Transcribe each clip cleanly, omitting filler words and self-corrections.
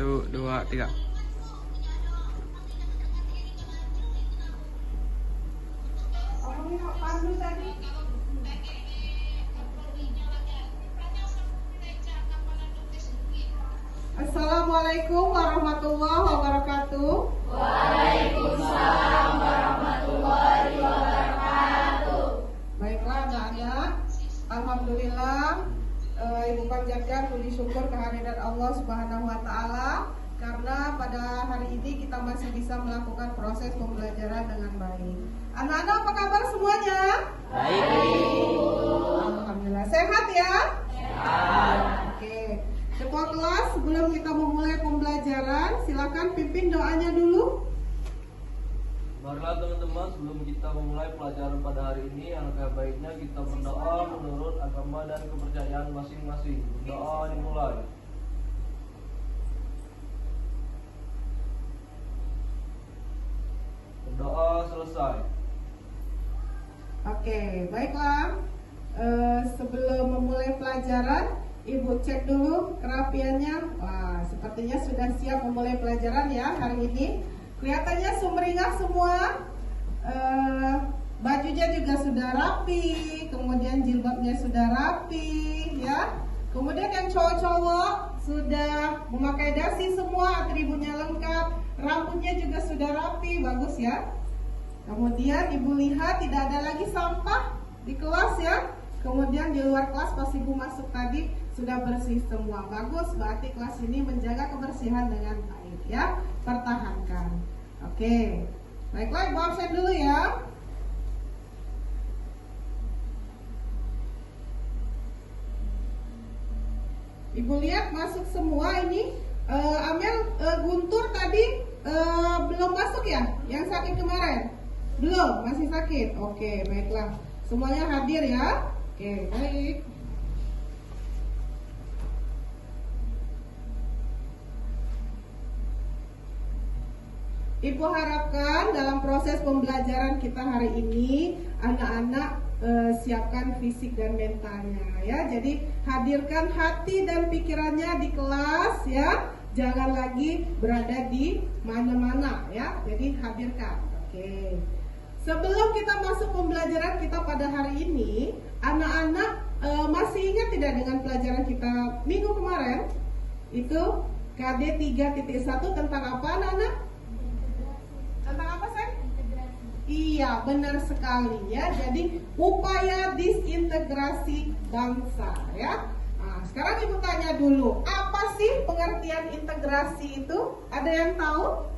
Satu, dua, tiga. Assalamualaikum warahmatullahi wabarakatuh. Waalaikumsalam warahmatullahi wabarakatuh. Baiklah anak-anak, alhamdulillah Ibu panjatkan puji syukur kehadiran Allah Subhanahu wa taala karena pada hari ini kita masih bisa melakukan proses pembelajaran dengan baik. Anak-anak apa kabar semuanya? Baik. Alhamdulillah. Sehat ya? Sehat. Oke. Ketua kelas, sebelum kita memulai pembelajaran, silakan pimpin doanya dulu. Marilah teman-teman, sebelum kita memulai pelajaran pada hari ini, alangkah baiknya kita berdoa menurut agama dan kepercayaan masing-masing. Doa dimulai. Berdoa selesai. Oke, baiklah. Sebelum memulai pelajaran, Ibu cek dulu kerapiannya. Wah, sepertinya sudah siap memulai pelajaran ya hari ini. Kelihatannya sumringah semua. Bajunya juga sudah rapi, kemudian jilbabnya sudah rapi, ya. Kemudian yang cowok-cowok sudah memakai dasi semua, atributnya lengkap, rambutnya juga sudah rapi, bagus ya. Kemudian Ibu lihat tidak ada lagi sampah di kelas ya. Kemudian di luar kelas pas Ibu masuk tadi sudah bersih semua. Bagus, berarti kelas ini menjaga kebersihan dengan baik ya. Pertahankan. Oke. Baiklah, Ibu absen dulu ya. Ibu lihat masuk semua ini. Amel, Guntur tadi belum masuk ya? Yang sakit kemarin? Belum, masih sakit. Oke, baiklah. Semuanya hadir ya. Oke, baik. Ibu harapkan dalam proses pembelajaran kita hari ini anak-anak siapkan fisik dan mentalnya ya. Jadi hadirkan hati dan pikirannya di kelas ya. Jangan lagi berada di mana-mana ya. Jadi hadirkan. Oke. Sebelum kita masuk pembelajaran kita pada hari ini, anak-anak masih ingat tidak dengan pelajaran kita minggu kemarin? Itu KD 3.1 tentang apa anak-anak? Tentang apa sayang? Integrasi. Iya, benar sekali ya. Jadi upaya disintegrasi bangsa ya. Nah, sekarang Ibu tanya dulu, apa sih pengertian integrasi itu? Ada yang tahu?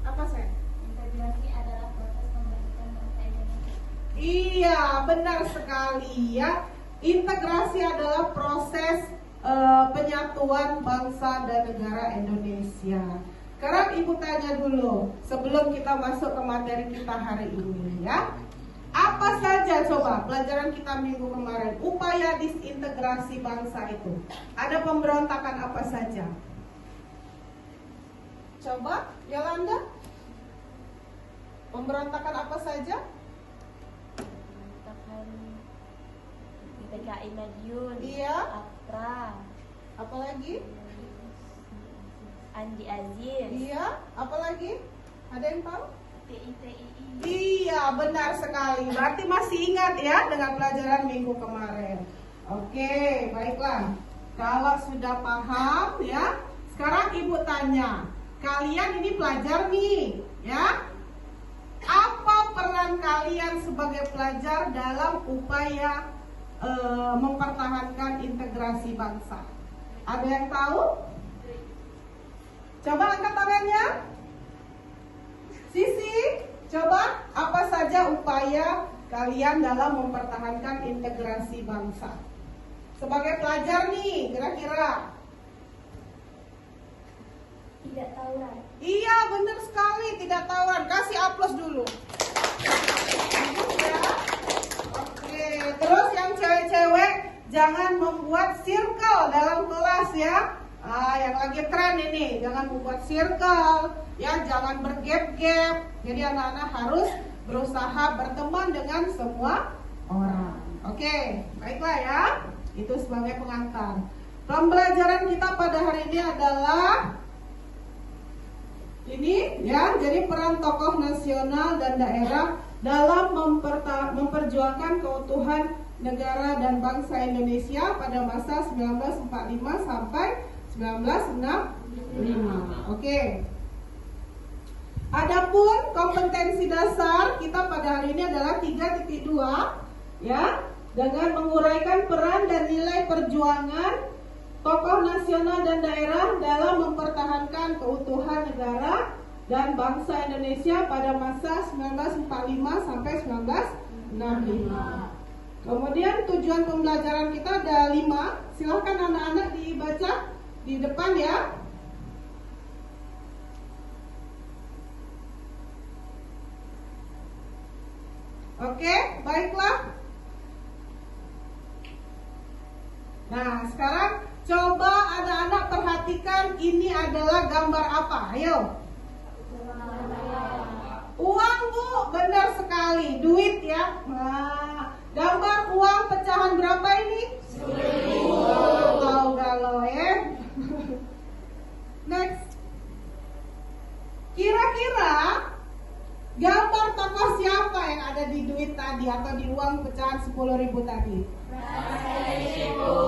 Apa sayang? Integrasi adalah proses pembentukan bangsa Indonesia. Iya, benar sekali ya. Integrasi adalah proses penyatuan bangsa dan negara Indonesia. Sekarang Ibu tanya dulu sebelum kita masuk ke materi kita hari ini ya. Apa saja coba pelajaran kita minggu kemarin upaya disintegrasi bangsa itu? Ada pemberontakan apa saja? Coba Yolanda. Pemberontakan apa saja? Pembentukan PKI Madiun. Iya. APRA. Apalagi? Andi Aziz. Iya, apalagi? Ada yang tahu? TITII. Iya, benar sekali. Berarti masih ingat ya dengan pelajaran minggu kemarin. Oke, baiklah. Kalau sudah paham ya, sekarang Ibu tanya. Kalian ini pelajar nih, ya. Apa peran kalian sebagai pelajar dalam upaya mempertahankan integrasi bangsa? Ada yang tahu? Coba angkat tangannya. Sisi, coba apa saja upaya kalian dalam mempertahankan integrasi bangsa? Sebagai pelajar nih, kira-kira. Tidak tawuran. Iya, benar sekali, tidak tawuran. Kasih aplaus dulu. Bagus ya. Oke, terus yang cewek-cewek jangan membuat circle dalam kelas ya. Yang lagi tren ini, jangan membuat circle, ya, jangan bergap-gap. Jadi anak-anak harus berusaha berteman dengan semua orang. Oke, baiklah ya. Itu sebagai pengantar. Pembelajaran kita pada hari ini adalah ini ya, jadi peran tokoh nasional dan daerah dalam memperjuangkan keutuhan negara dan bangsa Indonesia pada masa 1945 sampai 1965. Oke. Adapun kompetensi dasar kita pada hari ini adalah 3.2 ya, dengan menguraikan peran dan nilai perjuangan tokoh nasional dan daerah dalam mempertahankan keutuhan negara dan bangsa Indonesia pada masa 1945 sampai 1965. Kemudian tujuan pembelajaran kita ada 5. Silahkan anak-anak dibaca di depan ya. Oke, baiklah. Nah, sekarang coba anak-anak perhatikan ini adalah gambar apa? Ayo. Uang, Bu, benar sekali. Duit ya. Nah, gambar uang pecahan berapa ini? 1000. Tahu galau ya. Next. Kira-kira gambar tokoh siapa yang ada di duit tadi atau di uang pecahan 10.000 tadi?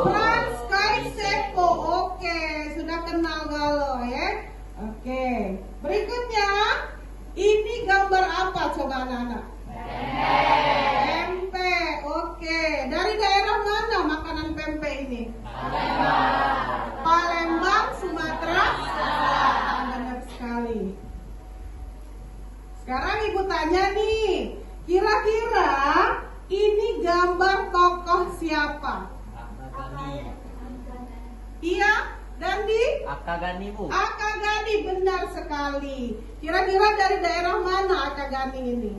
Frans Kaisiepo. Oke, sudah kenal galau ya. Oke. Berikutnya, ini gambar apa coba anak-anak? Pempek. Oke. Dari daerah mana makanan pempek ini? Palembang, Sumatera Selatan. Benar sekali. Sekarang ibu tanya nih, kira-kira ini gambar tokoh siapa? Iya, Dandi? Akagani, Bu. Akagani, benar sekali. Kira-kira dari daerah mana Akagani ini?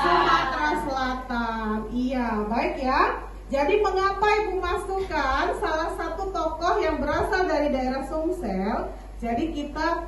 Sumatera Selatan. Iya, baik ya. Jadi mengapa ibu masukkan salah satu tokoh yang berasal dari daerah Sumsel? Jadi kita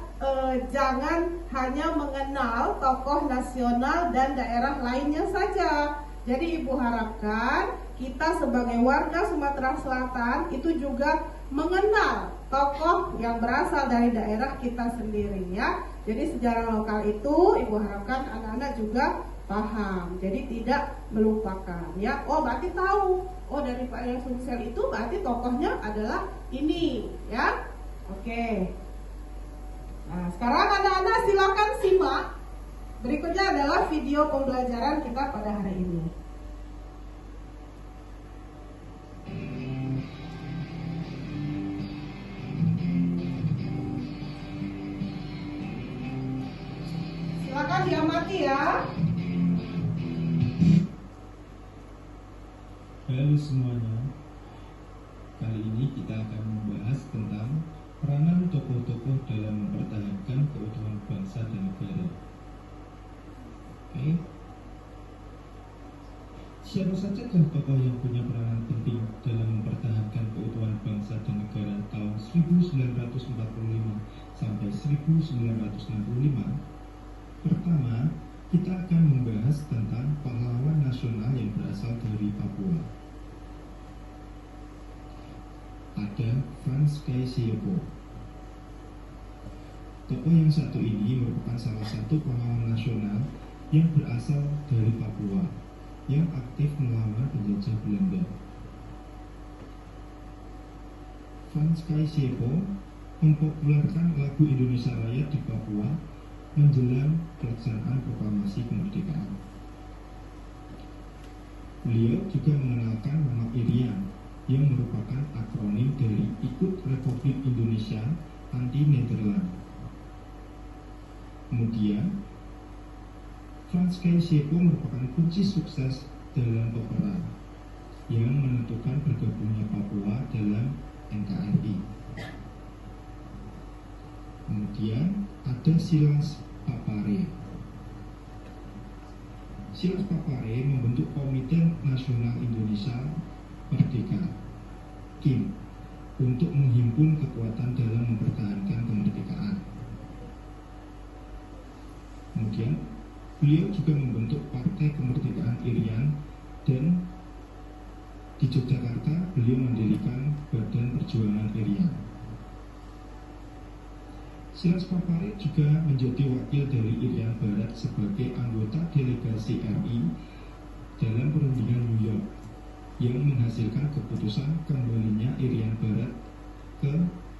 jangan hanya mengenal tokoh nasional dan daerah lainnya saja. Jadi ibu harapkan kita sebagai warga Sumatera Selatan itu juga mengenal tokoh yang berasal dari daerah kita sendiri ya. Jadi sejarah lokal itu ibu harapkan anak-anak juga paham. Jadi tidak melupakan ya. Oh, berarti tahu. Oh, dari Pak Yang Sumsel itu berarti tokohnya adalah ini ya. Oke. Nah, sekarang anak-anak silakan simak. Berikutnya adalah video pembelajaran kita pada hari ini. Silakan diamati ya. Halo semuanya. Kali ini kita akan membahas tentang peranan tokoh-tokoh dalam mempertahankan keutuhan bangsa dan negara. Oke. Siapa saja tokoh yang punya peranan penting dalam mempertahankan keutuhan bangsa dan negara tahun 1945 sampai 1965? Pertama, kita akan membahas tentang pahlawan nasional yang berasal dari Papua. Ada Frans Kaisiepo. Tokoh yang satu ini merupakan salah satu pahlawan nasional yang berasal dari Papua yang aktif melawan penjajah Belanda. Frans Kaisiepo mempopulerkan lagu Indonesia Raya di Papua menjelang pelaksanaan proklamasi kemerdekaan. Beliau juga mengenalkan nama Irian yang merupakan akronim dari Ikut Republik Indonesia Anti Nederland. Kemudian, Frans Kaisiepo merupakan kunci sukses dalam peperangan yang menentukan bergabungnya Papua dalam NKRI. Kemudian ada Silas Papare. Silas Papare membentuk Komite Nasional Indonesia Merdeka (KIM) untuk menghimpun kekuatan dalam mempertahankan kemerdekaan. Kemudian beliau juga membentuk Partai Kemerdekaan Irian dan di Yogyakarta beliau mendirikan Badan perjuangan Irian. Silas Paparit juga menjadi wakil dari Irian Barat sebagai anggota delegasi RI dalam perundingan New York yang menghasilkan keputusan kembalinya Irian Barat ke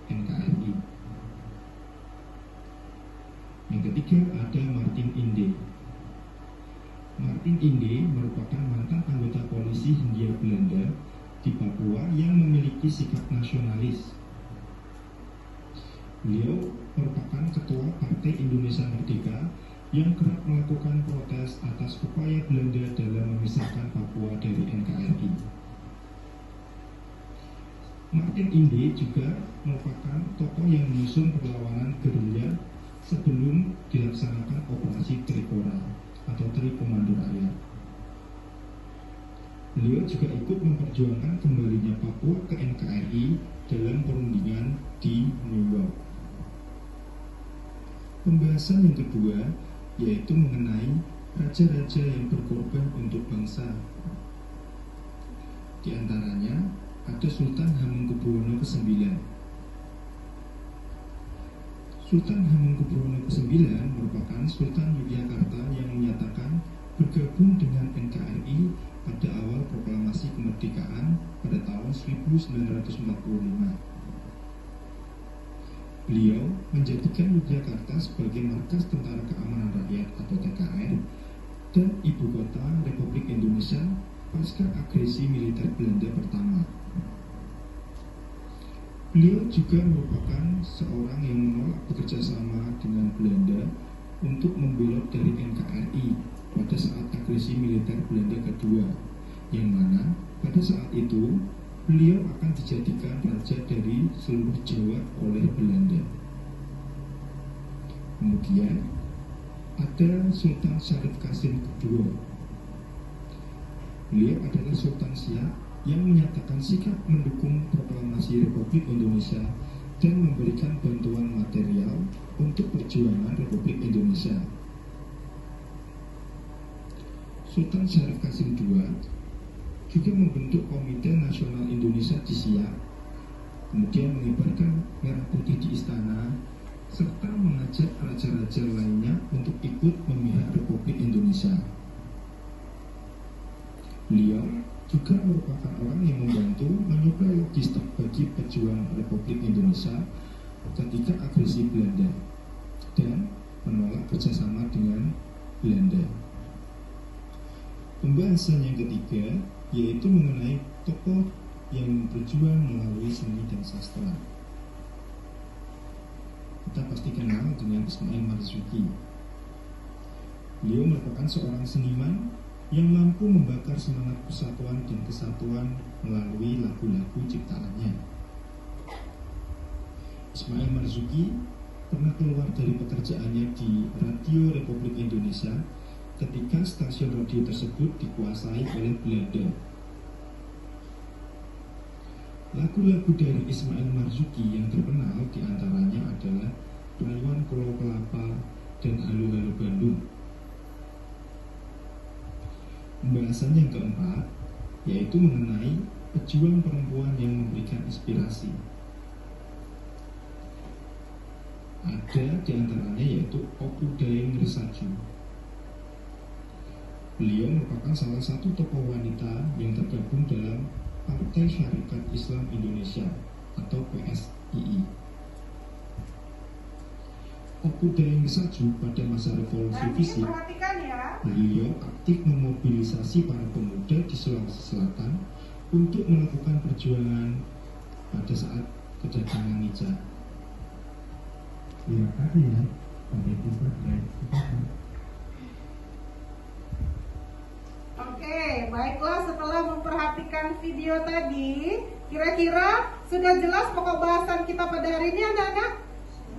NKRI. Yang ketiga ada Martin Inde. Martin Inde merupakan mantan anggota polisi Hindia Belanda di Papua yang memiliki sikap nasionalis. Beliau merupakan ketua Partai Indonesia Merdeka yang kerap melakukan protes atas upaya Belanda dalam memisahkan Papua dari NKRI. Martin Inde juga merupakan tokoh yang menyusun perlawanan gerilya sebelum dilaksanakan operasi Trikora atau Tri Komando Rakyat. Beliau juga ikut memperjuangkan kembalinya Papua ke NKRI dalam perundingan di New York. Pembahasan yang kedua yaitu mengenai raja-raja yang berkorban untuk bangsa. Di antaranya ada Sultan Hamengkubuwono ke-9. Sultan Hamengkubuwono ke-9 merupakan Sultan Yogyakarta yang menyatakan bergabung dengan NKRI pada awal proklamasi kemerdekaan pada tahun 1945. Beliau menjadikan Yogyakarta sebagai markas Tentara Keamanan Rakyat atau TKR dan ibu kota Republik Indonesia pasca agresi militer Belanda pertama. Beliau juga merupakan seorang yang menolak bekerja sama dengan Belanda untuk membelot dari NKRI pada saat agresi militer Belanda kedua, yang mana pada saat itu beliau akan dijadikan raja dari seluruh Jawa oleh Belanda. Kemudian ada Sultan Syarif Qasim II. Beliau adalah Sultan Siak yang menyatakan sikap mendukung proklamasi Republik Indonesia dan memberikan bantuan material untuk perjuangan Republik Indonesia. Sultan Syarif Qasim II juga membentuk Komite Nasional Indonesia di Siak, kemudian mengibarkan merah putih di istana, serta mengajak raja-raja lainnya untuk ikut memihak Republik Indonesia. Beliau juga merupakan orang yang membantu menyuplai logistik bagi pejuang Republik Indonesia ketika agresi Belanda dan menolak kerjasama dengan Belanda. Pembahasan yang ketiga yaitu mengenai tokoh yang berjuang melalui seni dan sastra. Kita pasti kenal dengan Ismail Marzuki. Beliau merupakan seorang seniman yang mampu membakar semangat persatuan dan kesatuan melalui lagu-lagu ciptaannya. Ismail Marzuki pernah keluar dari pekerjaannya di Radio Republik Indonesia ketika stasiun radio tersebut dikuasai oleh Belanda. Lagu-lagu dari Ismail Marzuki yang terkenal diantaranya adalah Rayuan Pulau Kelapa dan Halo Halo Bandung. Pembahasan yang keempat yaitu mengenai pejuang perempuan yang memberikan inspirasi. Ada di antaranya yaitu Opu Daeng Ngersaju. Beliau merupakan salah satu tokoh wanita yang tergabung dalam Partai Syarikat Islam Indonesia atau PSII. Opu Daeng Ngersaju pada masa revolusi fisik, beliau aktif memobilisasi para pemuda di Sulawesi Selatan untuk melakukan perjuangan pada saat kedatangan Nica. Terima kasih ya. Sampai jumpa di Oke, baiklah, setelah memperhatikan video tadi, kira-kira sudah jelas pokok bahasan kita pada hari ini, anak-anak?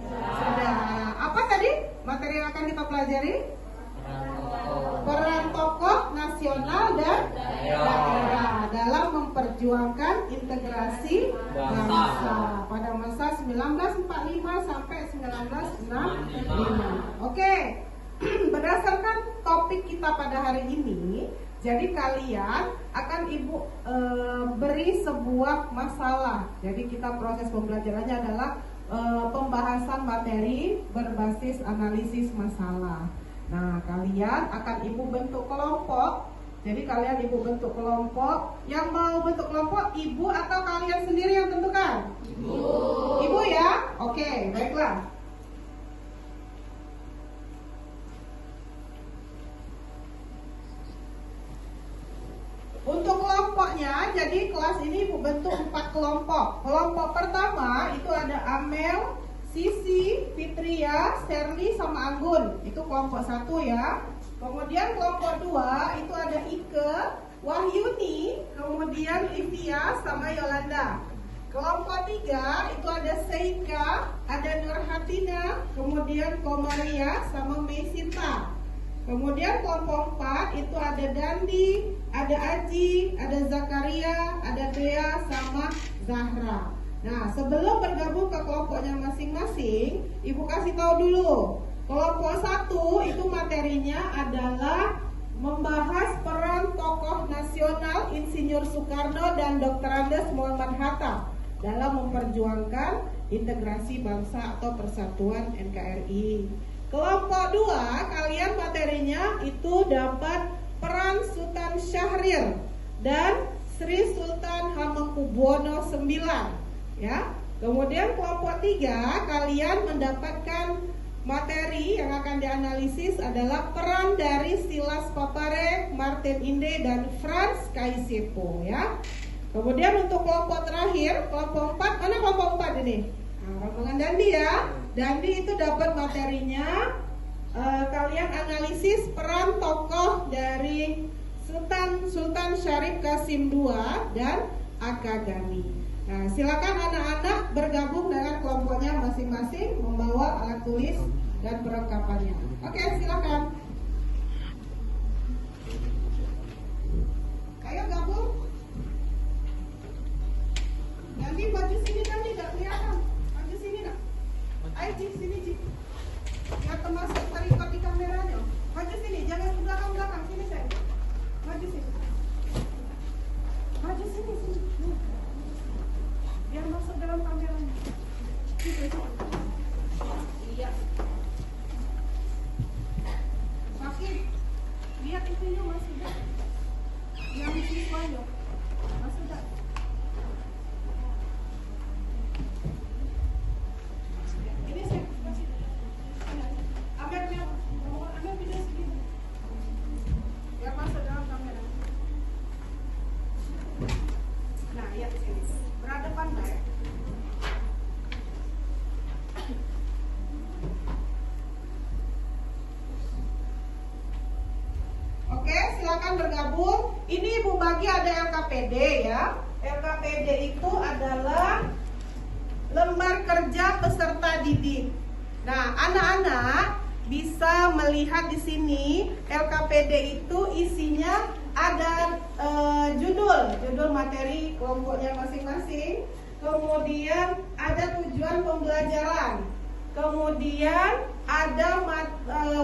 Sudah. Apa tadi materi yang akan kita pelajari? Peran tokoh nasional dan daerah dalam memperjuangkan integrasi bangsa pada masa 1945 sampai 1965. Oke, berdasarkan topik kita pada hari ini, Jadi kalian akan Ibu beri sebuah masalah. Jadi kita proses pembelajarannya adalah pembahasan materi berbasis analisis masalah. Nah, kalian akan Ibu bentuk kelompok. Jadi kalian Ibu bentuk kelompok. Yang mau bentuk kelompok Ibu atau kalian sendiri yang tentukan? Ibu. Ibu ya? Oke, baiklah. Untuk kelompoknya, jadi kelas ini Ibu bentuk 4 kelompok. Kelompok pertama itu ada Amel, Sisi, Fitria, Serli, sama Anggun. Itu kelompok 1 ya. Kemudian kelompok 2 itu ada Ike, Wahyuni, kemudian Livia, sama Yolanda. Kelompok 3 itu ada Seika, ada Nurhatina, kemudian Komaria, sama Mesinta. Kemudian kelompok 4 itu ada Dandi, ada Aji, ada Zakaria, ada Dea, sama Zahra. Nah, sebelum bergabung ke kelompoknya masing-masing, Ibu kasih tahu dulu. Kelompok 1 itu materinya adalah membahas peran tokoh nasional Insinyur Soekarno dan Dr. Andes Muhammad Hatta dalam memperjuangkan integrasi bangsa atau persatuan NKRI. Kelompok 2, kalian materinya itu dapat peran Sultan Syahrir dan Sri Sultan Hamengkubuwono IX, ya. Kemudian kelompok 3, kalian mendapatkan materi yang akan dianalisis adalah peran dari Silas Papare, Martin Inde, dan Franz Kaisepo, ya. Kemudian untuk kelompok terakhir, kelompok 4, mana kelompok 4 ini? Nah, rombongan Dandi ya. Dandi itu dapat materinya, kalian analisis peran tokoh dari Sultan Syarif Qasim II dan Aga Gani. Nah, silakan anak-anak bergabung dengan kelompoknya masing-masing, membawa alat tulis dan perlengkapannya. Oke, silakan. Ayo gabung. Nanti maju sini kan tidak kelihatan. Maju sini nak. Ayo Ji, sini Ji. Biar termasuk terikat di kameranya. Maju sini, jangan ke belakang-belakang. Sini saya. Maju sini. Maju sini, sini. Biar masuk dalam kameranya. Iya. Makin lihat itunya masih ada. Yang siswanya masih ada. Ini saya kasih. Ambil video segini. Biar masuk dalam kamera. Nah, lihat sini. Berhadapan baik. Oke, silakan bergabung. Ini Ibu bagi ada LKPD ya. LKPD itu adalah lembar kerja peserta didik. Nah, anak-anak bisa melihat di sini LKPD itu isinya ada judul materi kelompoknya masing-masing, kemudian ada tujuan pembelajaran, kemudian ada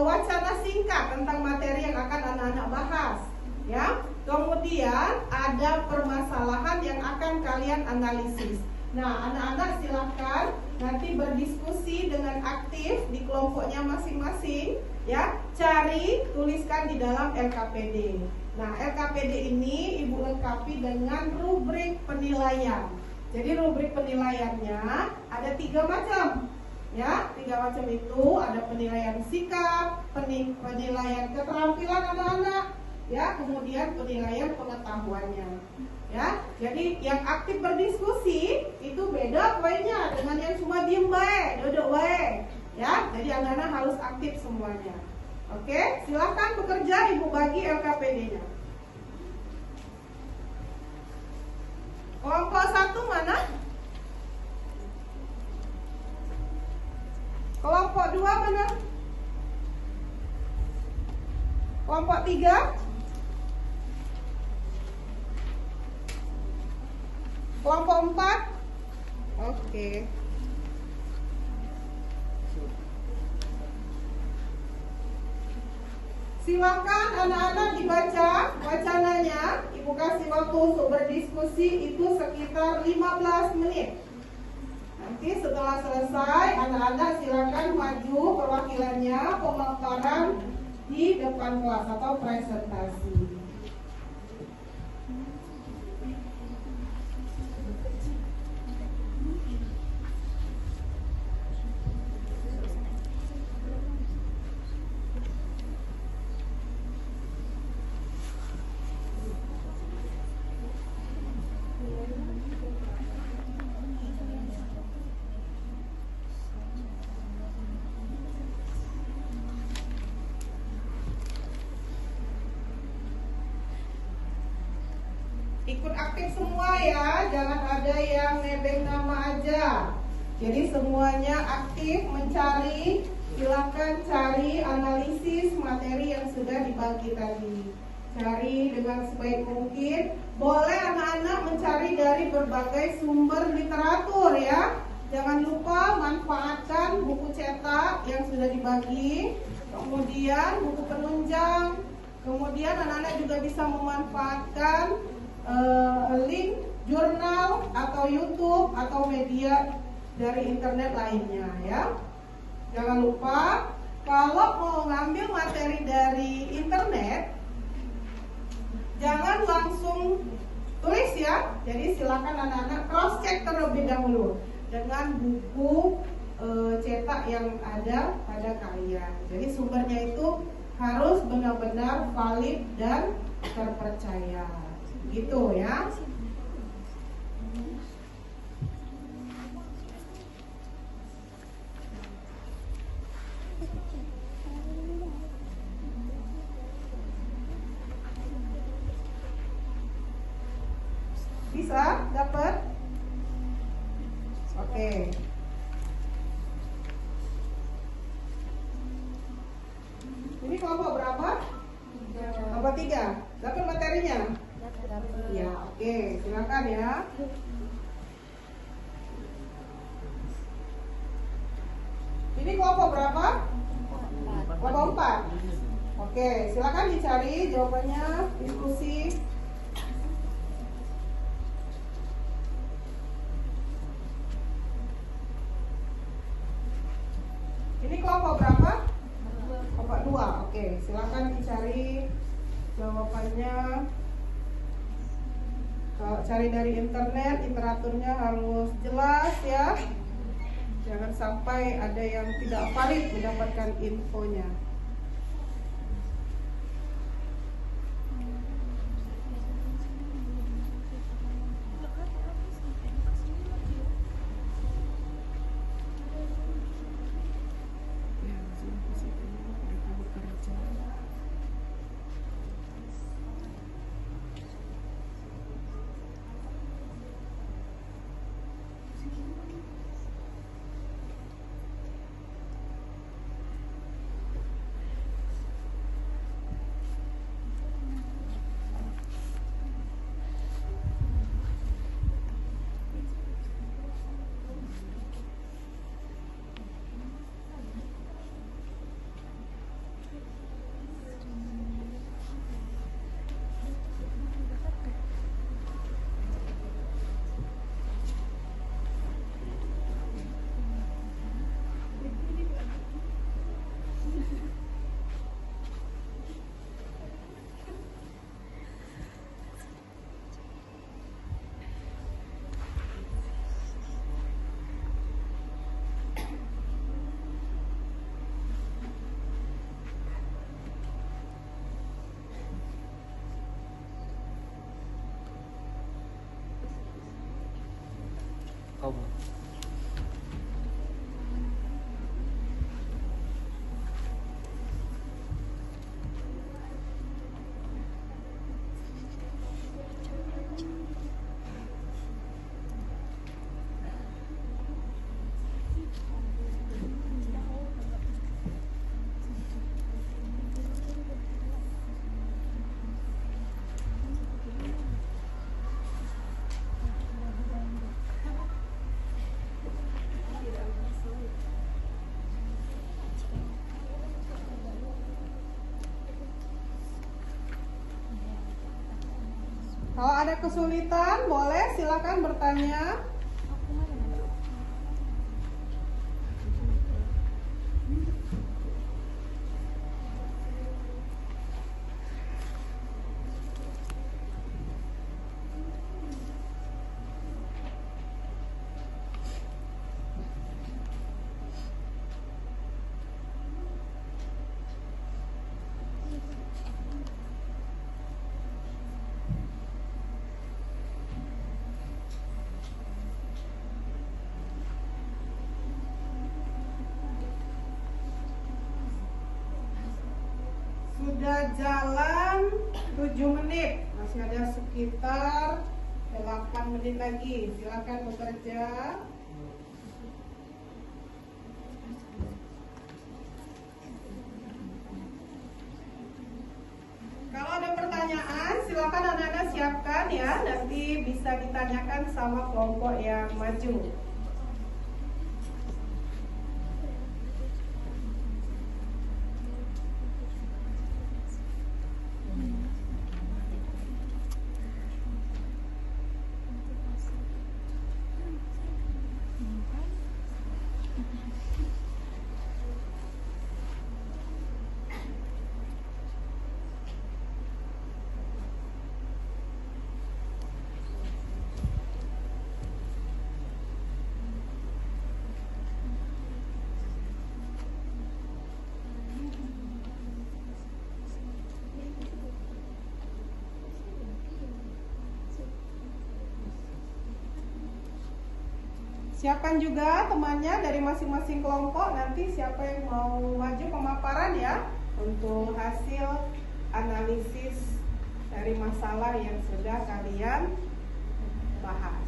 wacana singkat tentang materi yang akan anak-anak bahas, ya. Kemudian ada permasalahan yang akan kalian analisis. Nah, anak-anak silahkan nanti berdiskusi dengan aktif di kelompoknya masing-masing, ya. Cari, tuliskan di dalam LKPD. Nah, LKPD ini Ibu lengkapi dengan rubrik penilaian. Jadi rubrik penilaiannya ada 3 macam. Ya, 3 macam itu ada penilaian sikap, penilaian keterampilan anak-anak, ya, kemudian penilaian pengetahuannya. Ya, jadi yang aktif berdiskusi itu beda poinnya dengan yang cuma diem baik, duduk baik. Ya, jadi anak-anak harus aktif semuanya. Oke, silakan bekerja, Ibu bagi LKPD-nya. Kelompok 1 mana? Kelompok 2 mana? Kelompok 3? Kelompok 4? Oke. silakan anak-anak dibaca wacananya. Ibu kasih waktu untuk berdiskusi itu sekitar 15 menit. Nanti setelah selesai, anak-anak silakan maju perwakilannya pemaparan di depan kelas atau presentasi. Ikut aktif semua ya, jangan ada yang nebeng nama aja. Jadi semuanya aktif mencari, silakan cari analisis materi yang sudah dibagi tadi. Cari dengan sebaik mungkin. Boleh anak-anak mencari dari berbagai sumber literatur ya. Jangan lupa manfaatkan buku cetak yang sudah dibagi, kemudian buku penunjang, kemudian anak-anak juga bisa memanfaatkan link jurnal atau YouTube atau media dari internet lainnya ya. Jangan lupa kalau mau ngambil materi dari internet jangan langsung tulis ya. Jadi silakan anak-anak cross check terlebih dahulu dengan buku cetak yang ada pada kalian. Jadi sumbernya itu harus benar-benar valid dan terpercaya. Gitu ya. Bisa dapat? Oke. Ini kelompok berapa? Kelompok 3. Dapat materinya? Ya, oke, silakan ya. Ini kelompok berapa? Kelompok 4. Oke, silakan dicari jawabannya, diskusi. Ini kelompok berapa? Kelompok 2. Oke, silakan dicari jawabannya. Kalau cari dari internet, literaturnya harus jelas ya. Jangan sampai ada yang tidak valid mendapatkan infonya. Kalau ada kesulitan, boleh silakan bertanya. Sudah jalan 7 menit, masih ada sekitar 8 menit lagi. Silakan bekerja. Kalau ada pertanyaan, silakan anak-anak siapkan ya. Nanti bisa ditanyakan sama kelompok yang maju. Siapkan juga temannya dari masing-masing kelompok. Nanti siapa yang mau maju pemaparan ya untuk hasil analisis dari masalah yang sudah kalian bahas.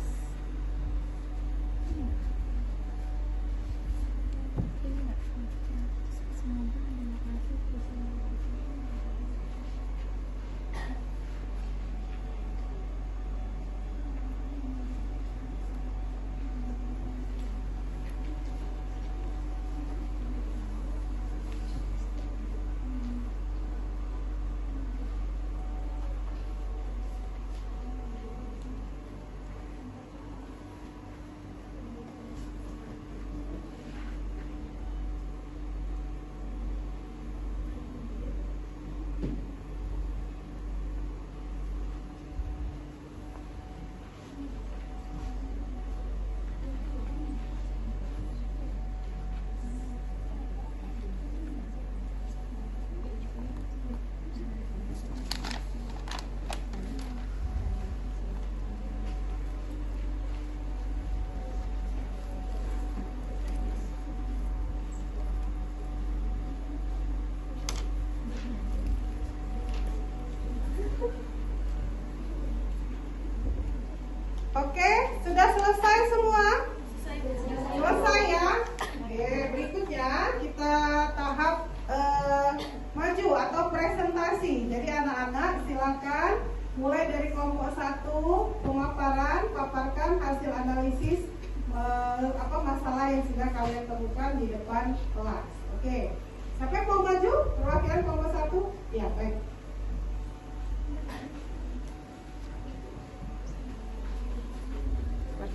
Oke, sudah selesai semua? Selesai ya? Oke, berikutnya kita tahap maju atau presentasi. Jadi anak-anak silakan mulai dari kelompok 1 pemaparan, paparkan hasil analisis masalah yang sudah kalian temukan di depan kelas. Oke, siapa yang mau maju? Perwakilan kelompok 1? Ya, baik.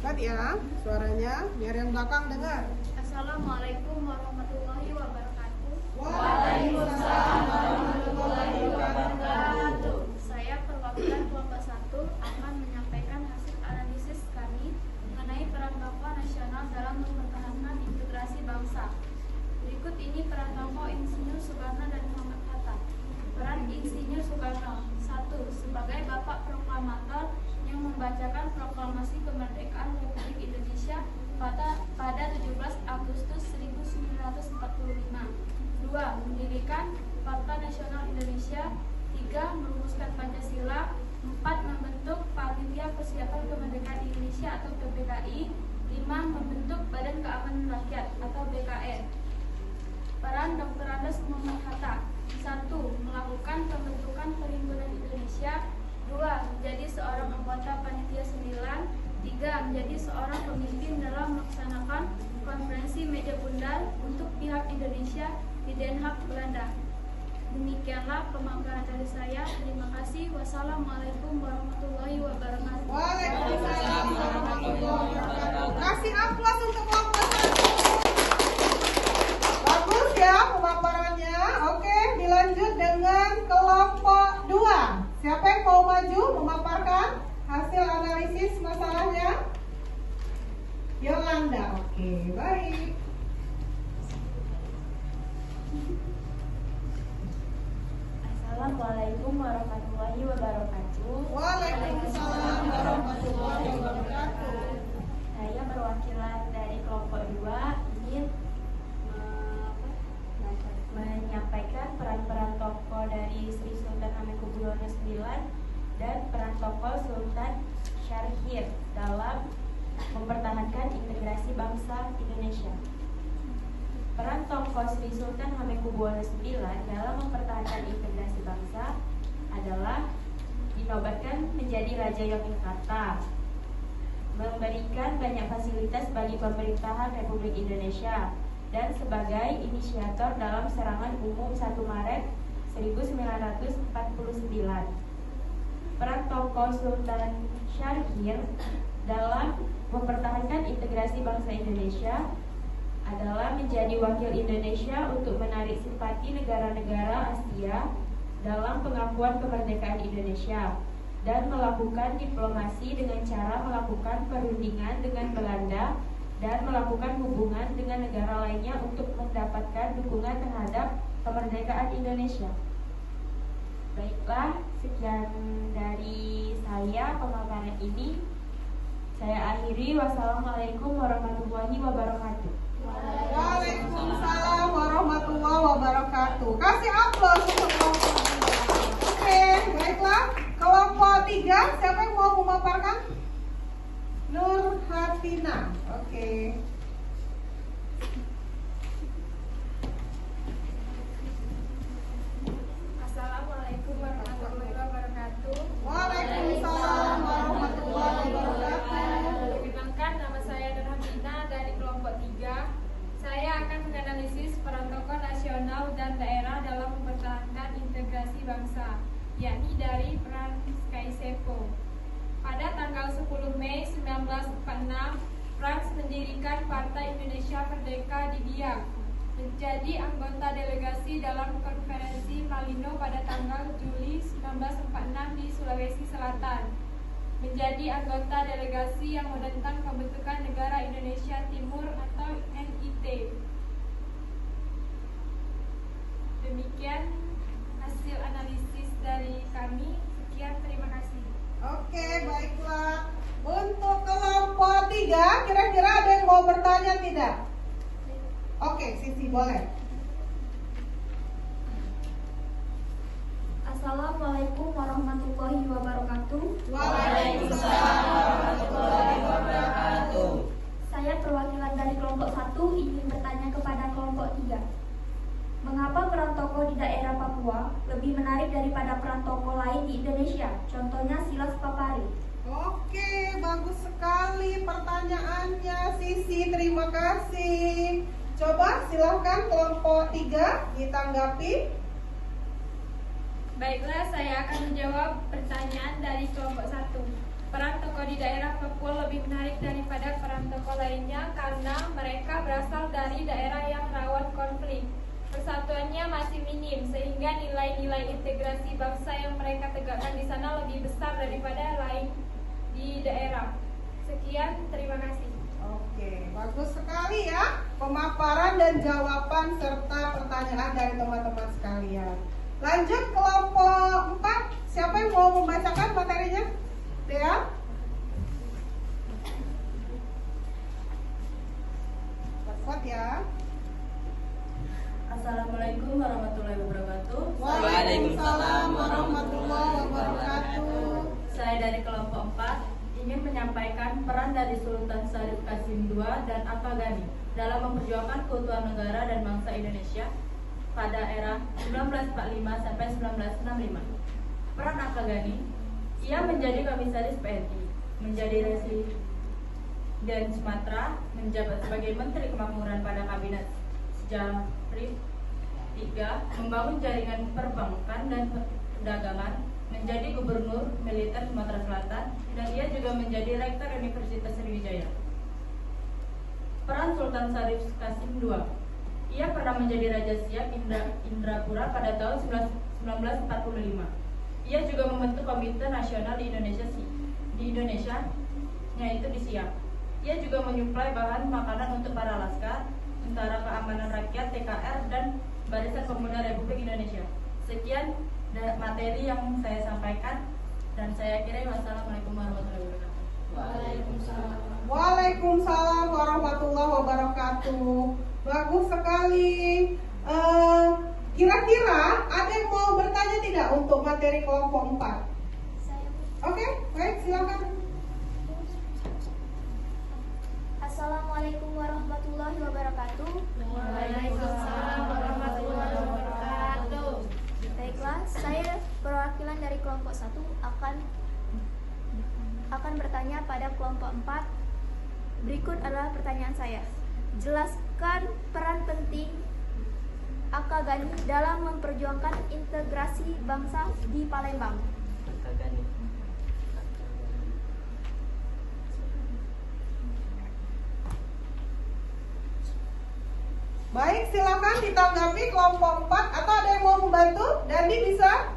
Cepat ya suaranya biar yang belakang dengar. Assalamualaikum warahmatullahi wabarakatuh. Waalaikumsalam warahmatullahi wabarakatuh. Saya perwakilan kelompok 1 akan menyampaikan hasil analisis kami mengenai peran tokoh nasional dalam mempertahankan integrasi bangsa. Berikut ini peran tokoh Insinyur Soekarno dan Muhammad Hatta. Peran Insinyur Soekarno: 1. Sebagai Bapak Proklamator yang membacakan proklamasi kemerdekaan Republik Indonesia pada 17 Agustus 1945. 2. Mendirikan Partai Nasional Indonesia. 3. Merumuskan Pancasila. 4. Membentuk Panitia Persiapan Kemerdekaan Indonesia atau PPKI. 5. Membentuk Badan Keamanan Rakyat atau BKR. Peran Dr. Andes Muhammad Hatta: 1. Melakukan pembentukan Perhimpunan Indonesia. 2. Menjadi seorang anggota Panitia 9. 3. Menjadi seorang pemimpin dalam melaksanakan konferensi meja bundar untuk pihak Indonesia di Den Haag, Belanda. Demikianlah pemaparan dari saya. Terima kasih. Wassalamualaikum warahmatullahi wabarakatuh. Waalaikumsalam warahmatullahi wabarakatuh. Kasih aplaus untuk kelompok 1. Bagus ya pemaparannya. Oke, dilanjut dengan kelompok 2. Siapa yang mau maju memaparkan hasil analisis masalahnya? Yolanda. Oke, baik. Assalamualaikum warahmatullahi wabarakatuh. Waalaikumsalam warahmatullahi wabarakatuh. Saya perwakilan dari kelompok 2 ingin menyampaikan peran-peran tokoh dari Sri Sultan Hamengkubuwono IX dan peran tokoh Sultan Syarihir dalam mempertahankan integrasi bangsa Indonesia. Peran tokoh Sri Sultan Hamengkubuwono IX dalam mempertahankan integrasi bangsa adalah dinobatkan menjadi Raja Yogyakarta, memberikan banyak fasilitas bagi pemerintahan Republik Indonesia, dan sebagai inisiator dalam serangan umum 1 Maret 1949. Peran tokoh Sultan Syarihir dalam mempertahankan integrasi bangsa Indonesia adalah menjadi wakil Indonesia untuk menarik simpati negara-negara Asia dalam pengakuan kemerdekaan Indonesia dan melakukan diplomasi dengan cara melakukan perundingan dengan Belanda dan melakukan hubungan dengan negara lainnya untuk mendapatkan dukungan terhadap kemerdekaan Indonesia. Baiklah, sekian dari saya pemaparan ini. Saya akhiri. Wassalamualaikum warahmatullahi wabarakatuh. Waalaikumsalam warahmatullahi wabarakatuh. Kasih aplaus untuk kelompok 2. Oke, baiklah. Kelompok 3, siapa yang mau memaparkan? Nur Hatina. Oke. Assalamualaikum warahmatullahi wabarakatuh. Waalaikumsalam warahmatullahi wabarakatuh. Perkenalkan, nama saya Nur Hamina dari kelompok 3. Saya akan menganalisis peran tokoh nasional dan daerah dalam mempertahankan integrasi bangsa, yakni dari peran Kaisepo. Pada tanggal 10 Mei 1946, Frans mendirikan Partai Indonesia Merdeka di Biak, menjadi anggota delegasi dalam konferensi Malino pada tanggal Juli 1946 di Sulawesi Selatan, menjadi anggota delegasi yang menentang pembentukan Negara Indonesia Timur atau NIT. Demikian hasil analisis dari kami. Sekian, terima kasih. Oke, baiklah. Untuk kelompok 3, kira-kira ada yang mau bertanya tidak? Oke, Sisi boleh. Assalamualaikum warahmatullahi wabarakatuh. Waalaikumsalam warahmatullahi wabarakatuh. Saya perwakilan dari kelompok 1 ingin bertanya kepada kelompok 3. Mengapa peran tokoh di daerah Papua lebih menarik daripada peran tokoh lain di Indonesia? Contohnya Silas Papari. Oke, bagus sekali pertanyaannya Sisi, terima kasih. Coba silahkan kelompok 3 ditanggapi. Baiklah, saya akan menjawab pertanyaan dari kelompok 1. Peran tokoh di daerah Papua lebih menarik daripada peran tokoh lainnya karena mereka berasal dari daerah yang rawan konflik. Persatuannya masih minim sehingga nilai-nilai integrasi bangsa yang mereka tegakkan di sana lebih besar daripada lain di daerah. Sekian, terima kasih. Oke, bagus sekali ya pemaparan dan jawaban serta pertanyaan dari teman-teman sekalian. Lanjut kelompok 4. Siapa yang mau membacakan materinya? Dea? Kuat ya. Assalamualaikum warahmatullahi wabarakatuh. Waalaikumsalam warahmatullahi wabarakatuh. Saya dari kelompok 4 ingin menyampaikan peran dari Sultan Syarif Qasim II dan Aka Gani dalam memperjuangkan keutuhan negara dan bangsa Indonesia pada era 1945 sampai 1965. Peran Aka Gani, ia menjadi komisaris PNI, menjadi Residen Sumatera, menjabat sebagai Menteri Kemakmuran pada Kabinet Syarif 3. Membangun jaringan perbankan dan perdagangan, menjadi gubernur militer Sumatera Selatan, dan ia juga menjadi rektor Universitas Sriwijaya. Peran Sultan Syarif Qasim II. Ia pernah menjadi Raja Siap Indrapura pada tahun 1945. Ia juga membentuk Komite Nasional di Indonesia, yaitu di Siap. Ia juga menyuplai bahan makanan untuk para laskar, Tentara Keamanan Rakyat (TKR) dan Barisan Pemuda Republik Indonesia. Sekian materi yang saya sampaikan dan saya akhiri. Wassalamualaikum warahmatullahi wabarakatuh. Waalaikumsalam. Waalaikumsalam warahmatullahi wabarakatuh. Bagus sekali. Kira-kira ada yang mau bertanya tidak untuk materi kelompok 4? Oke, baik, silakan. Assalamualaikum warahmatullahi wabarakatuh. Waalaikumsalam warahmatullahi wabarakatuh. Baiklah, saya perwakilan dari kelompok 1 akan bertanya pada kelompok 4. Berikut adalah pertanyaan saya. Jelaskan peran penting Akagani dalam memperjuangkan integrasi bangsa di Palembang. Baik, silakan ditanggapi kelompok 4 atau ada yang mau membantu? Dandi bisa?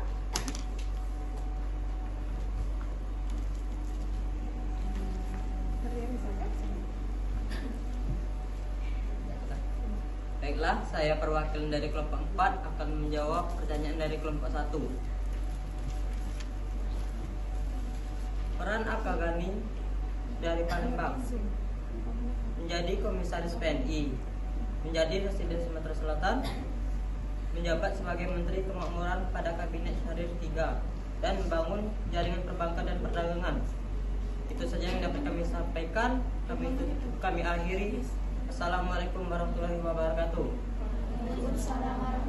Baiklah, saya perwakilan dari kelompok 4 akan menjawab pertanyaan dari kelompok 1. Peran Akagani dari Palembang: menjadi komisaris PNI, menjadi Presiden Sumatera Selatan, menjabat sebagai Menteri Kemakmuran pada Kabinet Syarif III, dan membangun jaringan perbankan dan perdagangan. Itu saja yang dapat kami sampaikan. Kami akhiri. Assalamualaikum warahmatullahi wabarakatuh.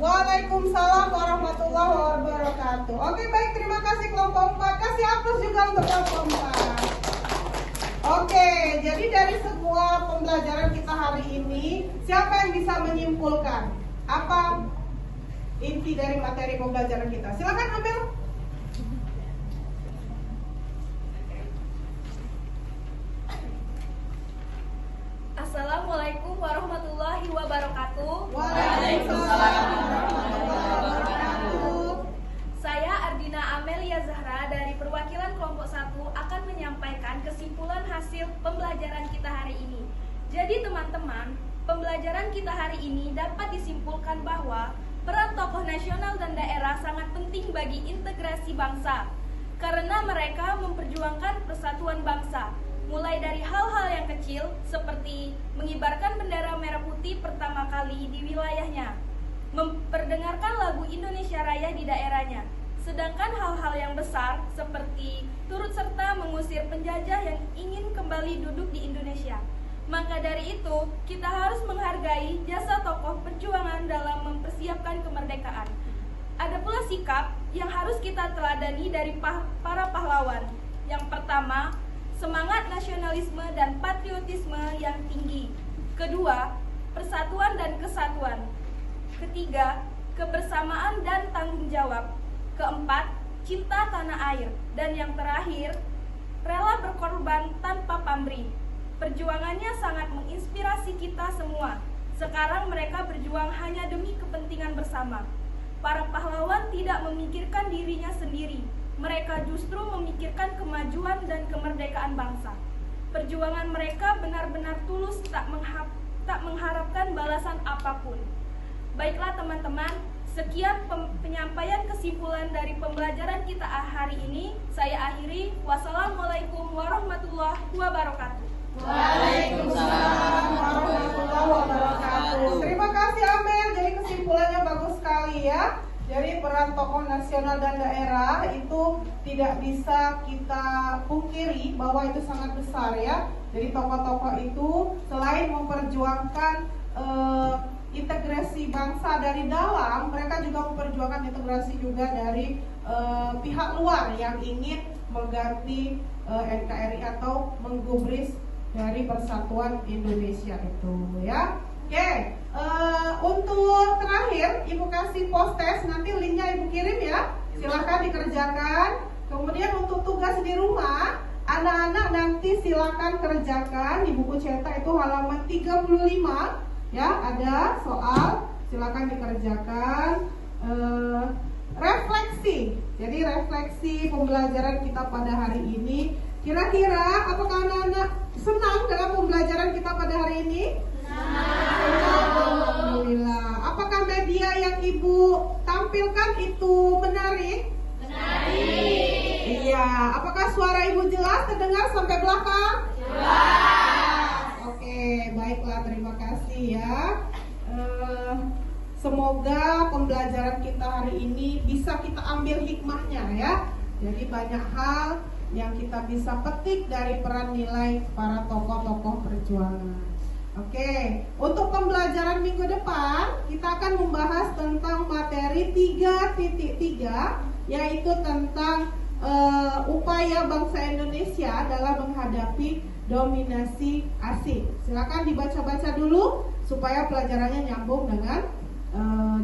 Waalaikumsalam warahmatullahi wabarakatuh. Oke, baik, terima kasih kelompok 4. Kasih aplaus juga untuk kelompok 4. Oke, jadi dari semua pembelajaran kita hari ini, siapa yang bisa menyimpulkan apa inti dari materi pembelajaran kita? Silakan ambil. Assalamualaikum warahmatullahi wabarakatuh. Waalaikumsalam warahmatullahi wabarakatuh. Saya Ardina Amelia Zahra dari perwakilan kelompok 1 akan menyampaikan kesimpulan hasil pembelajaran kita hari ini. Jadi teman-teman, pembelajaran kita hari ini dapat disimpulkan bahwa peran tokoh nasional dan daerah sangat penting bagi integrasi bangsa, karena mereka memperjuangkan persatuan bangsa. Mulai dari hal-hal yang kecil seperti mengibarkan bendera merah putih pertama kali di wilayahnya, memperdengarkan lagu Indonesia Raya di daerahnya. Sedangkan hal-hal yang besar seperti turut serta mengusir penjajah yang ingin kembali duduk di Indonesia. Maka dari itu, kita harus menghargai jasa tokoh perjuangan dalam mempersiapkan kemerdekaan. Ada pula sikap yang harus kita teladani dari para pahlawan. Yang pertama, semangat nasionalisme dan patriotisme yang tinggi. Kedua, persatuan dan kesatuan. Ketiga, kebersamaan dan tanggung jawab. Keempat, cinta tanah air. Dan yang terakhir, rela berkorban tanpa pamrih. Perjuangannya sangat menginspirasi kita semua. Sekarang mereka berjuang hanya demi kepentingan bersama. Para pahlawan tidak memikirkan dirinya sendiri. Mereka justru memikirkan kemajuan dan kemerdekaan bangsa. Perjuangan mereka benar-benar tulus, tak mengharapkan balasan apapun. Baiklah teman-teman, sekian penyampaian kesimpulan dari pembelajaran kita hari ini. Saya akhiri. Wassalamualaikum warahmatullahi wabarakatuh. Waalaikumsalam warahmatullahi wabarakatuh. Terima kasih Amel, jadi kesimpulannya bagus sekali ya. Jadi peran tokoh nasional dan daerah itu tidak bisa kita pungkiri bahwa itu sangat besar ya. Jadi tokoh-tokoh itu selain memperjuangkan integrasi bangsa dari dalam, mereka juga memperjuangkan integrasi juga dari pihak luar yang ingin mengganti NKRI atau menggubris dari persatuan Indonesia itu ya. Oke, untuk terakhir terakhir Ibu kasih post test, nanti linknya Ibu kirim ya. Silakan dikerjakan. Kemudian untuk tugas di rumah, anak-anak nanti silakan kerjakan di buku cetak itu halaman 35 ya, ada soal, silakan dikerjakan. Refleksi. Jadi refleksi pembelajaran kita pada hari ini. Kira-kira apakah anak-anak senang dengan pembelajaran kita pada hari ini? Senang. Alhamdulillah. Apakah media yang Ibu tampilkan itu menarik? Menarik. Iya. Apakah suara Ibu jelas terdengar sampai belakang? Jelas. Oke, baiklah, terima kasih ya. Semoga pembelajaran kita hari ini bisa kita ambil hikmahnya ya. Jadi banyak hal yang kita bisa petik dari peran nilai para tokoh-tokoh perjuangan. Oke, untuk pembelajaran minggu depan kita akan membahas tentang materi 3.3, yaitu tentang upaya bangsa Indonesia dalam menghadapi dominasi asing. Silakan dibaca-baca dulu supaya pelajarannya nyambung dengan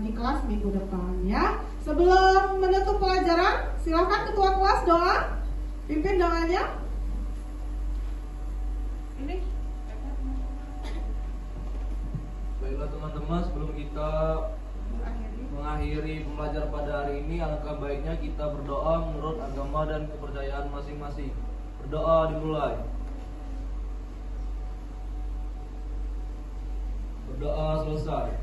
di kelas minggu depan ya. Sebelum menutup pelajaran, silakan ketua kelas doa, pimpin doanya. Ini. Baiklah teman-teman, sebelum kita mengakhiri pembelajaran pada hari ini, alangkah baiknya kita berdoa menurut agama dan kepercayaan masing-masing. Berdoa dimulai. Berdoa selesai.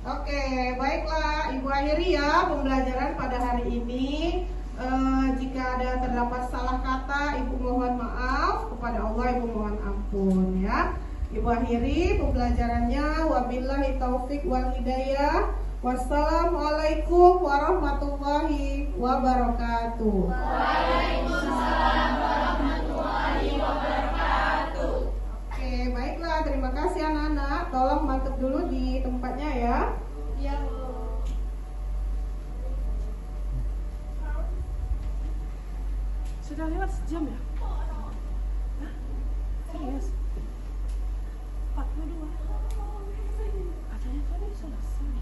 Oke, baiklah, Ibu akhiri ya pembelajaran pada hari ini. Jika ada terdapat salah kata, Ibu mohon maaf, kepada Allah Ibu mohon ampun ya. Ibu akhiri pembelajarannya. Wabillahi taufik wal hidayah. Wassalamualaikum warahmatullahi wabarakatuh. Waalaikumsalam warahmatullahi wabarakatuh. Oke, baiklah, terima kasih anak-anak. Tolong mantap dulu di tempatnya ya. Iya. Sudah lewat sejam ya? Hah? Serius? 42. Katanya tadi selesai.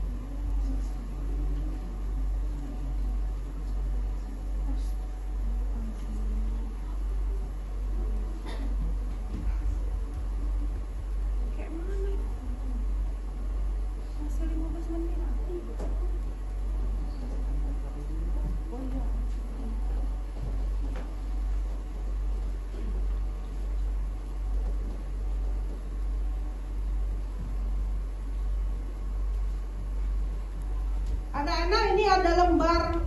Kayak mana? Masih 15 menit. Oh iya. Anak-anak, ini ada lembar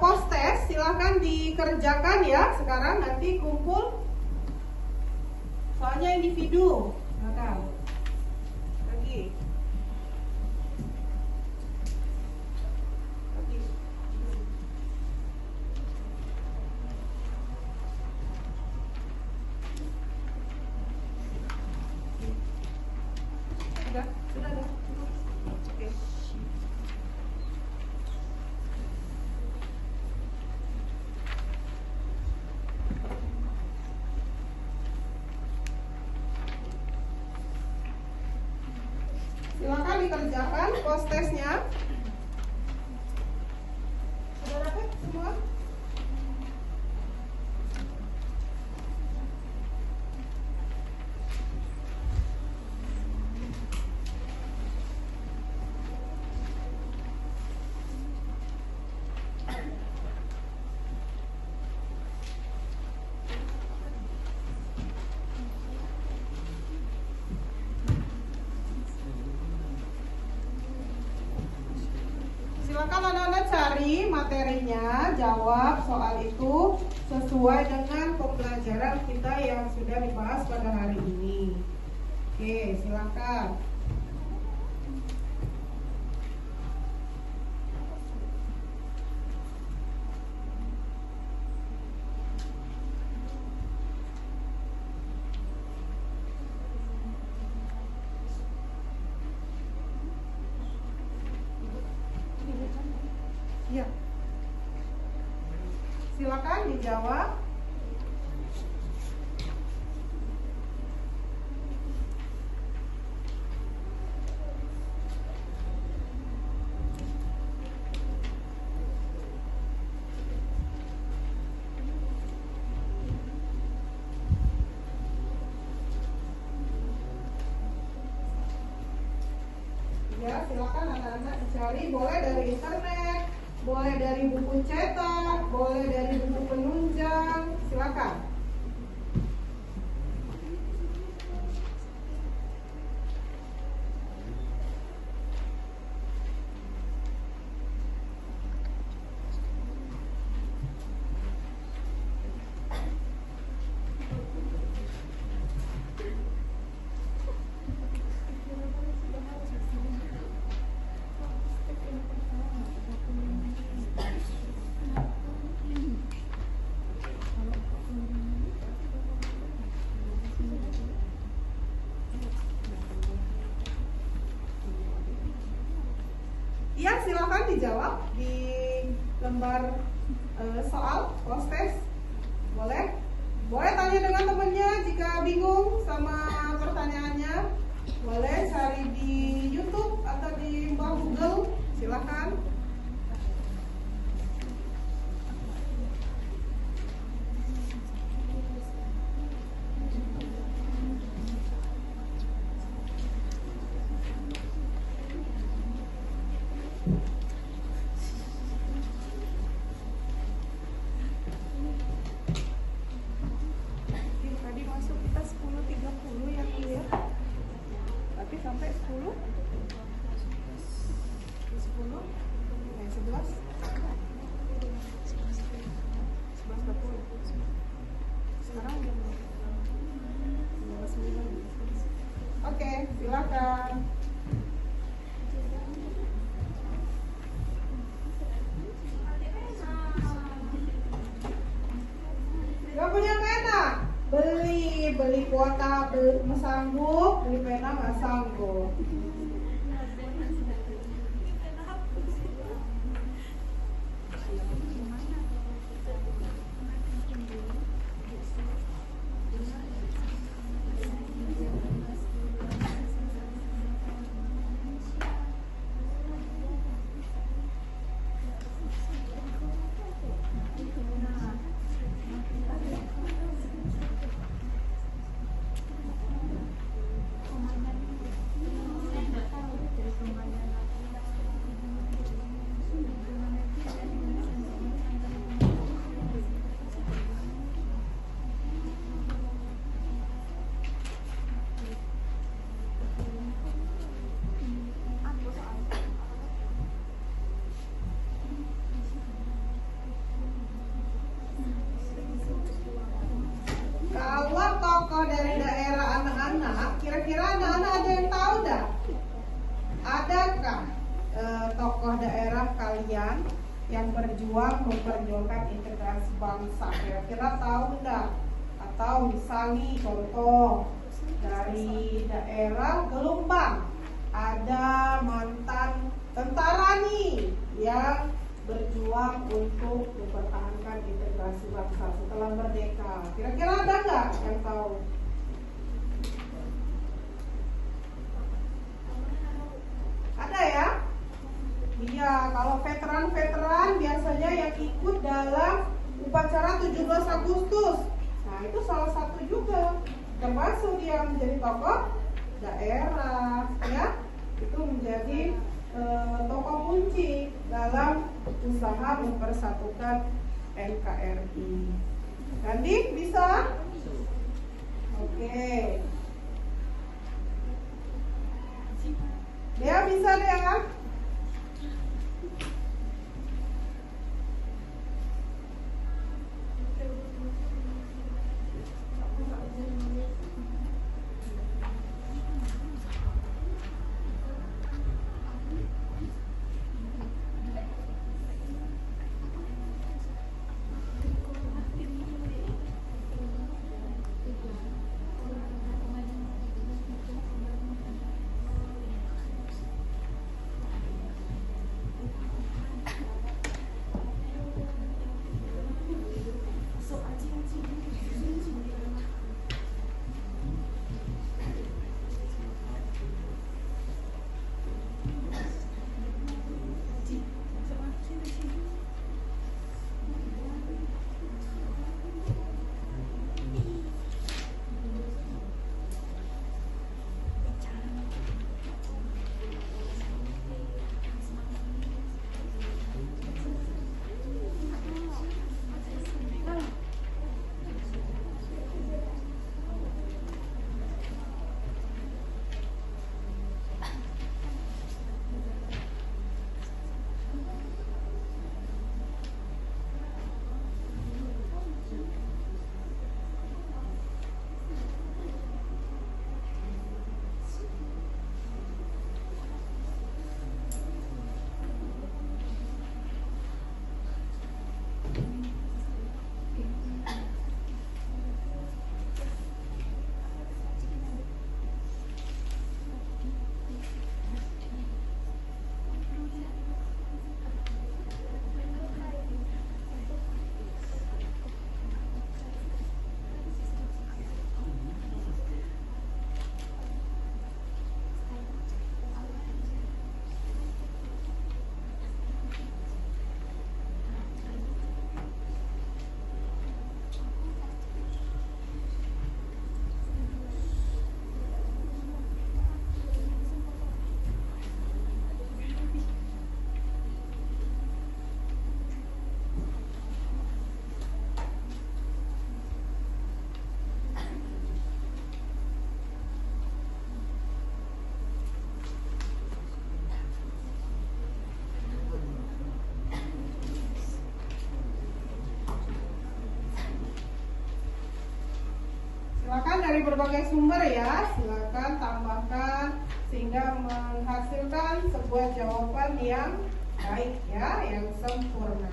post test, silahkan dikerjakan ya. Sekarang nanti kumpul, soalnya individu. Silakan. Lagi. Lagi. Sudah ada. Oke. Silakan dikerjakan post testnya. Sudah dapat semua? Silakan anak-anak cari materinya, jawab soal itu sesuai dengan pembelajaran kita yang sudah dibahas pada hari ini. Oke, silakan. Ya. Silakan dijawab. Ya, silakan anak-anak dicari, boleh dari internet, boleh dari buku cetak, boleh dari buku penunjang, silakan. Ya, silakan dijawab di lembar soal proses. Boleh? Boleh tanya dengan temannya jika bingung sama pertanyaannya. Boleh cari di YouTube atau di Google. Silakan. Tadi masuk kita 10.30 ya kuliah. Tapi sampai 10 11 11.40. Sekarang jam 9. Oke, silakan. Gak punya pena? Beli kuota, beli sanggup, beli pena nggak sanggup. Kalau tokoh dari daerah anak-anak, kira-kira anak-anak ada yang tahu dah? Adakah tokoh daerah kalian yang berjuang memperjuangkan integrasi bangsa? Kira-kira tahu enggak? Atau misalnya contoh dari daerah Gelombang, ada mantan tentara nih yang berjuang untuk mempertahankan integrasi bangsa setelah merdeka. Kira-kira ada nggak yang tahu? Ada ya? Iya, kalau veteran-veteran biasanya yang ikut dalam upacara 17 Agustus. Nah, itu salah satu juga, termasuk dia menjadi tokoh daerah, ya. Itu menjadi tokoh kunci dalam usaha mempersatukan NKRI. Kandi bisa? Oke. Dia bisa dia kan? berbagai sumber ya, silakan tambahkan sehingga menghasilkan sebuah jawaban yang baik ya, yang sempurna.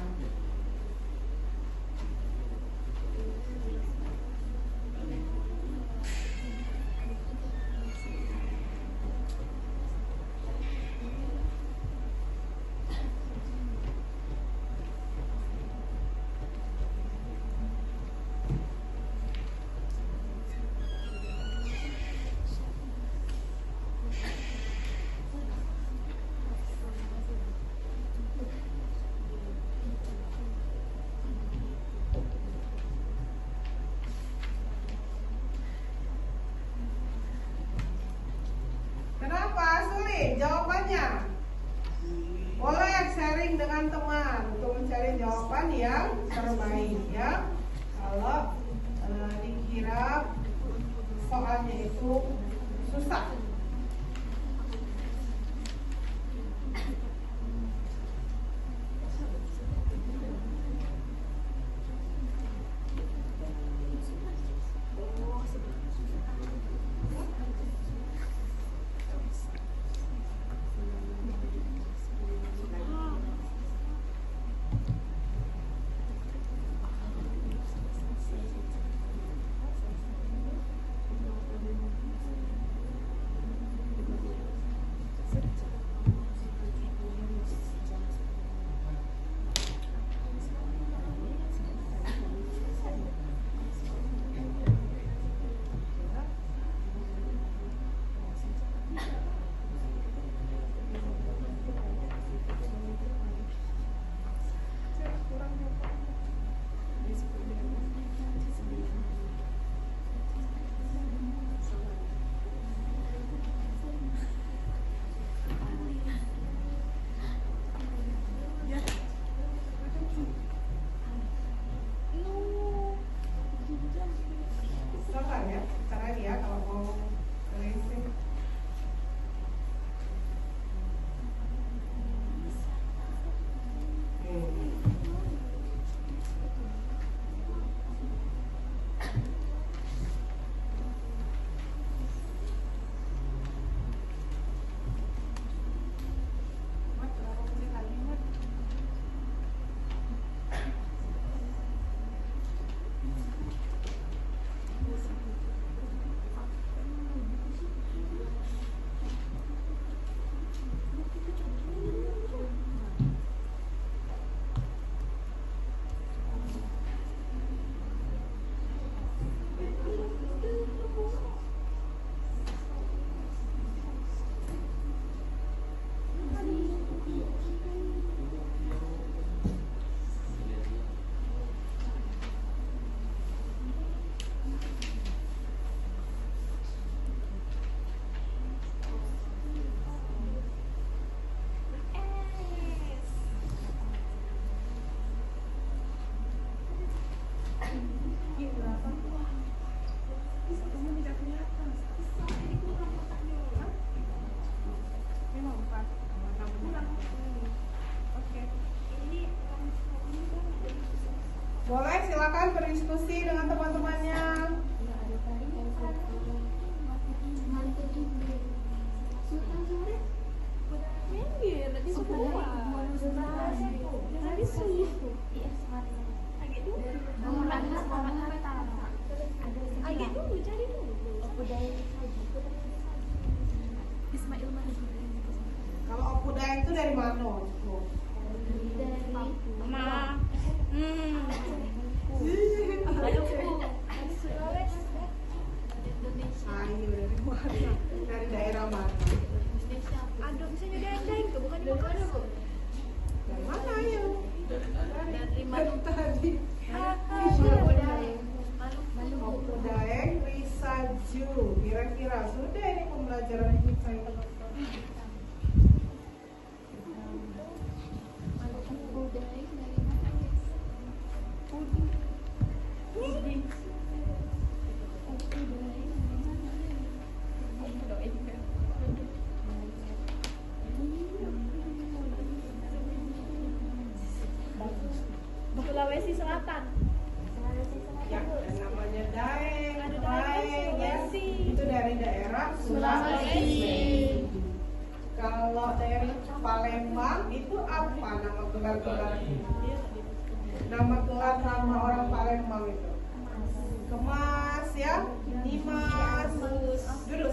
Kenapa sulit jawabannya? Boleh sharing dengan teman untuk mencari jawaban yang terbaik ya. Kalau dikira soalnya itu susah. Silakan ya, caranya ya kalau mau racing. Boleh silakan berdiskusi dengan teman-temannya. Kalau Opuda itu dari mana? Ayo dari mana? Dari daerah mana? Aduh, bisa jadi endeng tuh, bukan di mana, Bu? Dari mana ayo? Dari Maluku. Tadi. Maluku. Daeng Risaju. Kira-kira sudah ini pembelajaran ini saya. Sulawesi Selatan. Ya, namanya Daeng. Daeng ya. Palembang itu apa nama gelar-gelar? Nama gelar nama orang Palembang itu? Kemas ya, Nimas, duduk.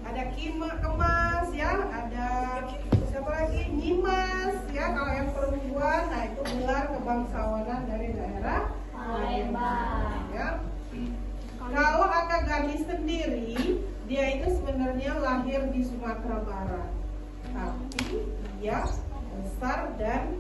Ada Kemas ya, ada siapa lagi? Nyimas ya, kalau yang perempuan, nah itu gelar kebangsawanan dari daerah Palembang ya. Kalau Aka Gani sendiri, dia itu sebenarnya lahir di Sumatera Barat, tapi dia besar dan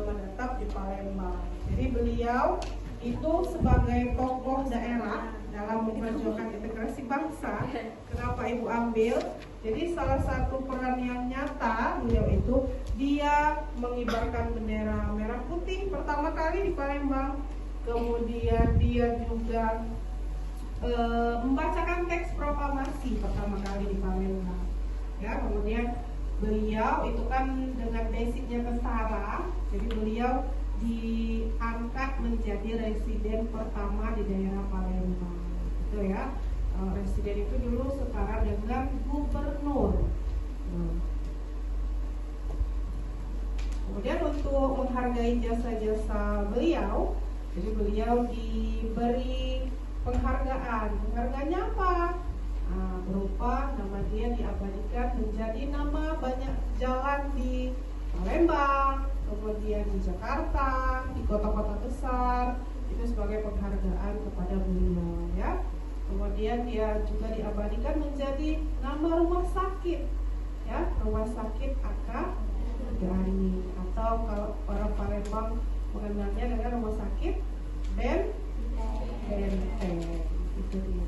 menetap di Palembang. Jadi beliau itu sebagai tokoh daerah dalam memperjuangkan integrasi bangsa. Kenapa Ibu ambil? Jadi salah satu peran yang nyata beliau itu, dia mengibarkan bendera merah putih pertama kali di Palembang. Kemudian dia juga membacakan teks proklamasi pertama kali di Palembang. Ya, kemudian beliau itu kan dengan basicnya tentara, jadi beliau diangkat menjadi residen pertama di daerah Palembang. Itu ya, residen itu dulu setara dengan gubernur. Kemudian untuk menghargai jasa-jasa beliau, jadi beliau diberi penghargaan. Penghargaannya apa? Berupa nama dia diabadikan menjadi nama banyak jalan di Palembang, kemudian di Jakarta, di kota-kota besar, itu sebagai penghargaan kepada beliau ya. Kemudian dia juga diabadikan menjadi nama rumah sakit ya, rumah sakit Aka Gani, atau kalau orang Palembang mengenalnya dengan rumah sakit Benteng. Itu dia.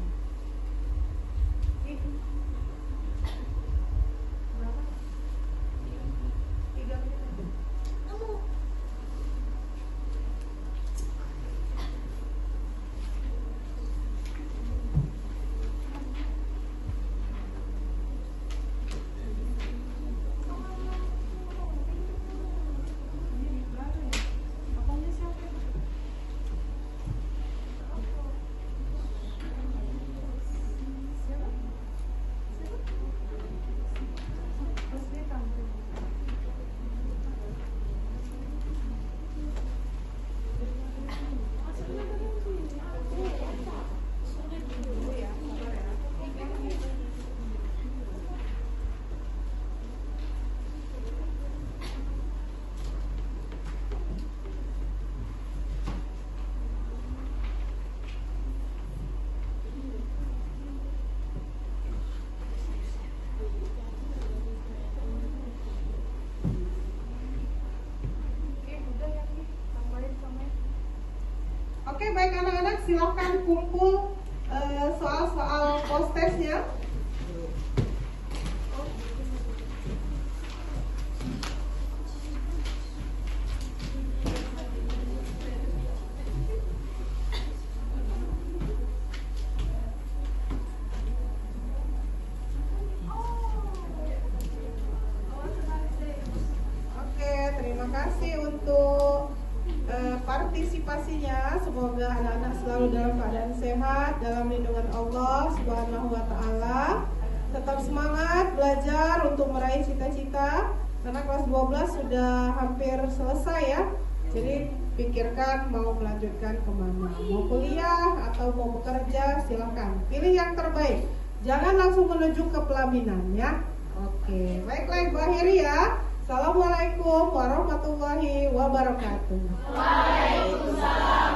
Oke, baik anak-anak, silakan kumpul soal-soal post-testnya. Oke, terima kasih untuk partisipasinya. Semoga anak-anak selalu dalam keadaan sehat, dalam lindungan Allah Subhanahu wa Ta'ala. Tetap semangat belajar untuk meraih cita-cita, karena kelas 12 sudah hampir selesai ya. Jadi pikirkan mau melanjutkan kemana, mau kuliah atau mau bekerja, silahkan pilih yang terbaik. Jangan langsung menuju ke pelaminan ya. Oke, baiklah Ibu akhiri ya. Assalamualaikum warahmatullahi wabarakatuh. Waalaikumsalam.